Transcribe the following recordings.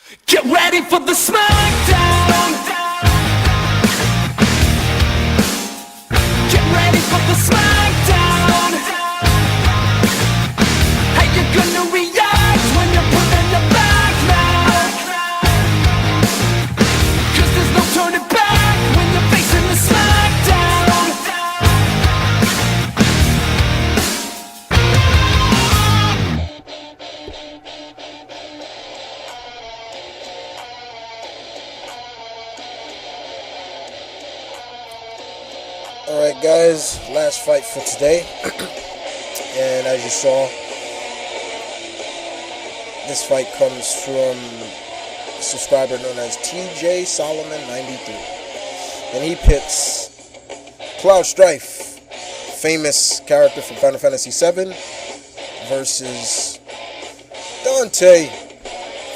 Get ready for the smackdown. Get ready for the smackdown. How you gonna react when you're put in your back now? 'Cause there's no turning back when you're facing the smackdown. Alright guys, last fight for today. And as you saw, this fight comes from a subscriber known as TJ Solomon 93. And he pits Cloud Strife, famous character from Final Fantasy VII, versus Dante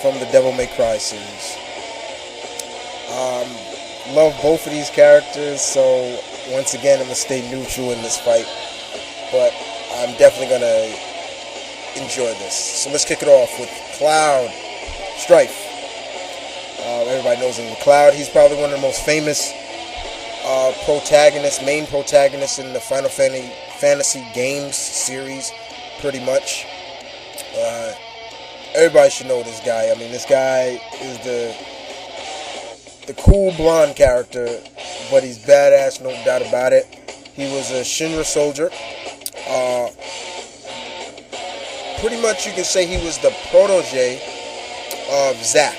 from the Devil May Cry series. Love both of these characters, so once again I'm going to stay neutral in this fight, but I'm definitely going to enjoy this. So let's kick it off with Cloud Strife. Everybody knows him as Cloud. He's probably one of the most famous main protagonists in the Final Fantasy games series, pretty much. Everybody should know this guy. I mean, this guy is the cool blonde character, but he's badass, no doubt about it. He was a Shinra soldier. Pretty much you can say he was the protege of Zack.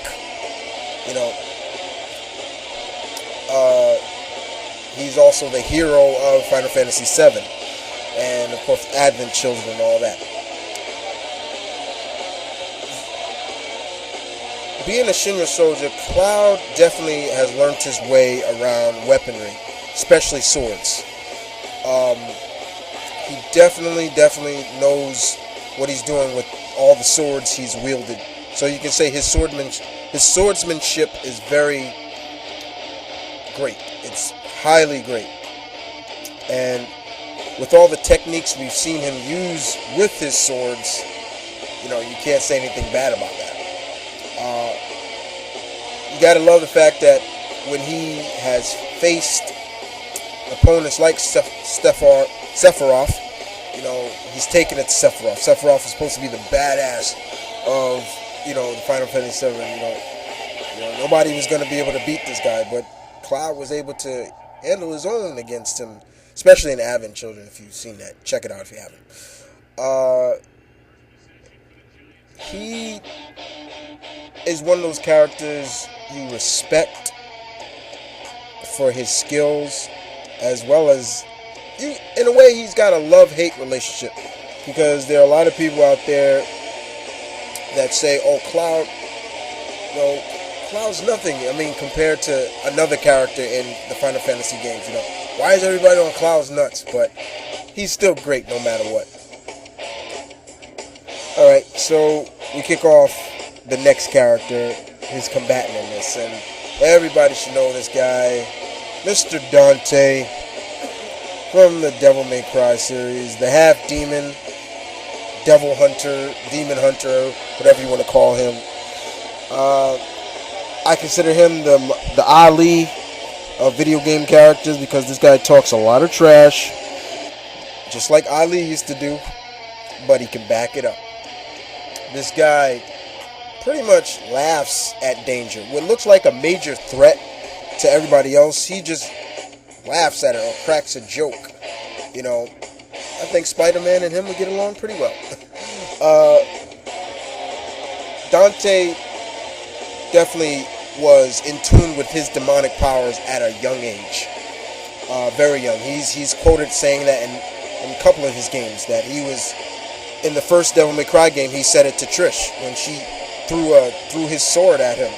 You know, he's also the hero of Final Fantasy VII, and of course Advent Children and all that. Being a Shinra soldier, Cloud definitely has learned his way around weaponry, especially swords. He definitely knows what he's doing with all the swords he's wielded. So you can say his swordsmanship is very great. It's highly great. And with all the techniques we've seen him use with his swords, you know, you can't say anything bad about that. You gotta love the fact that when he has faced opponents like Sephiroth, you know, he's taken it to Sephiroth. Sephiroth is supposed to be the badass of, you know, the Final Fantasy VII. You know, nobody was gonna be able to beat this guy, but Cloud was able to handle his own against him, especially in Advent Children. If you've seen that, check it out if you haven't. He is one of those characters you respect for his skills, as well as, in a way, he's got a love-hate relationship, because there are a lot of people out there that say, oh, Cloud, you know, Cloud's nothing, I mean, compared to another character in the Final Fantasy games, you know. Why is everybody on Cloud's nuts? But he's still great no matter what. Alright, so we kick off the next character, his combatant in this, and everybody should know this guy, Mr. Dante from the Devil May Cry series, the half-demon, devil hunter, demon hunter, whatever you want to call him. I consider him the Ali of video game characters, because this guy talks a lot of trash, just like Ali used to do, but he can back it up. This guy pretty much laughs at danger. What looks like a major threat to everybody else, he just laughs at it or cracks a joke. You know, I think Spider-Man and him would get along pretty well. Dante definitely was in tune with his demonic powers at a young age. Very young. He's quoted saying that in a couple of his games, that he was, in the first Devil May Cry game, he said it to Trish when she threw his sword at him.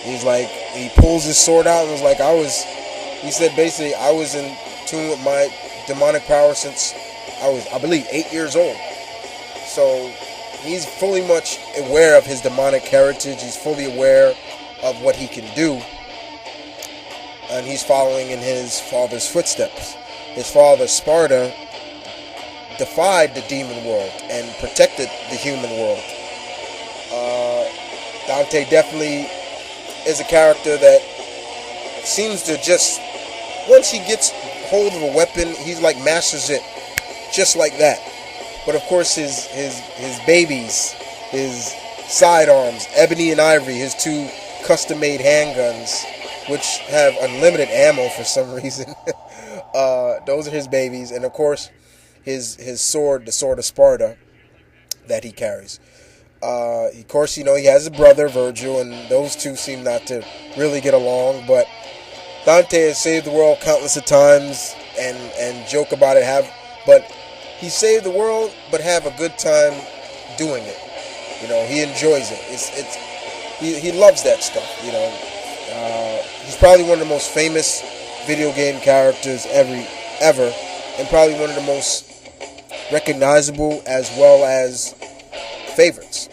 He's like, he pulls his sword out and was like, he said basically, I was in tune with my demonic power since I was, I believe, 8 years old. So he's fully much aware of his demonic heritage. He's fully aware of what he can do, and he's following in his father's footsteps. His father, Sparta, defied the demon world and protected the human world. Dante definitely is a character that seems to just, once he gets hold of a weapon, he's like masters it just like that. But of course his babies, his sidearms, Ebony and Ivory, his two custom-made handguns, which have unlimited ammo for some reason. Those are his babies, and of course his sword, the Sword of Sparta, that he carries. Of course, he has a brother, Virgil, and those two seem not to really get along. But Dante has saved the world countless of times, and joke about it. But he saved the world, but have a good time doing it. He enjoys it. He loves that stuff. He's probably one of the most famous video game characters ever, and probably one of the most recognizable as well as favorites.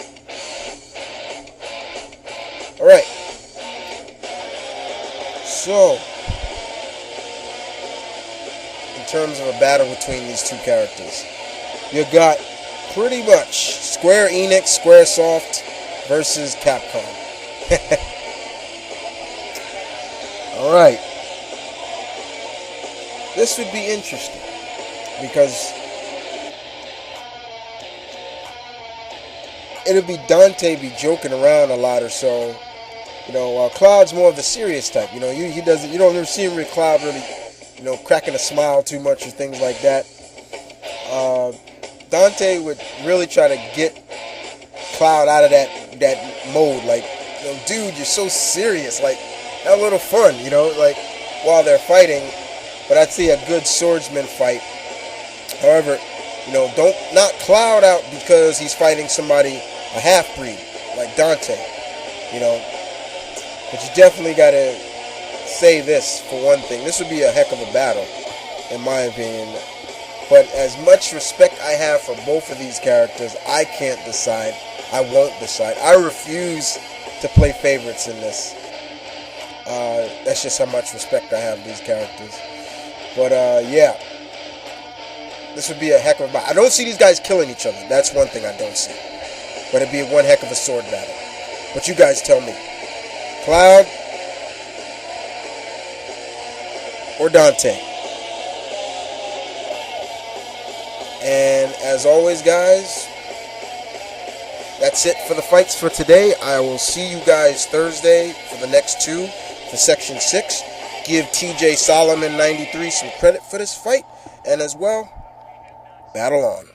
Alright. So, in terms of a battle between these two characters, you got pretty much Square Enix, Squaresoft versus Capcom. Alright. This would be interesting because it'll be Dante be joking around a lot or so. While Cloud's more of the serious type. You don't ever see him with Cloud really, cracking a smile too much or things like that. Dante would really try to get Cloud out of that mode. Like, dude, you're so serious. Like, have a little fun, like while they're fighting. But I'd see a good swordsman fight. However, don't knock Cloud out because he's fighting somebody, a half-breed, like Dante, But you definitely got to say this, for one thing. This would be a heck of a battle, in my opinion. But as much respect I have for both of these characters, I can't decide. I won't decide. I refuse to play favorites in this. That's just how much respect I have for these characters. But, yeah. This would be a heck of a battle. I don't see these guys killing each other. That's one thing I don't see. But it'd be one heck of a sword battle. But you guys tell me. Cloud or Dante? And as always, guys, that's it for the fights for today. I will see you guys Thursday for the next two for Section 6. Give TJ Solomon 93 some credit for this fight. And as well, battle on.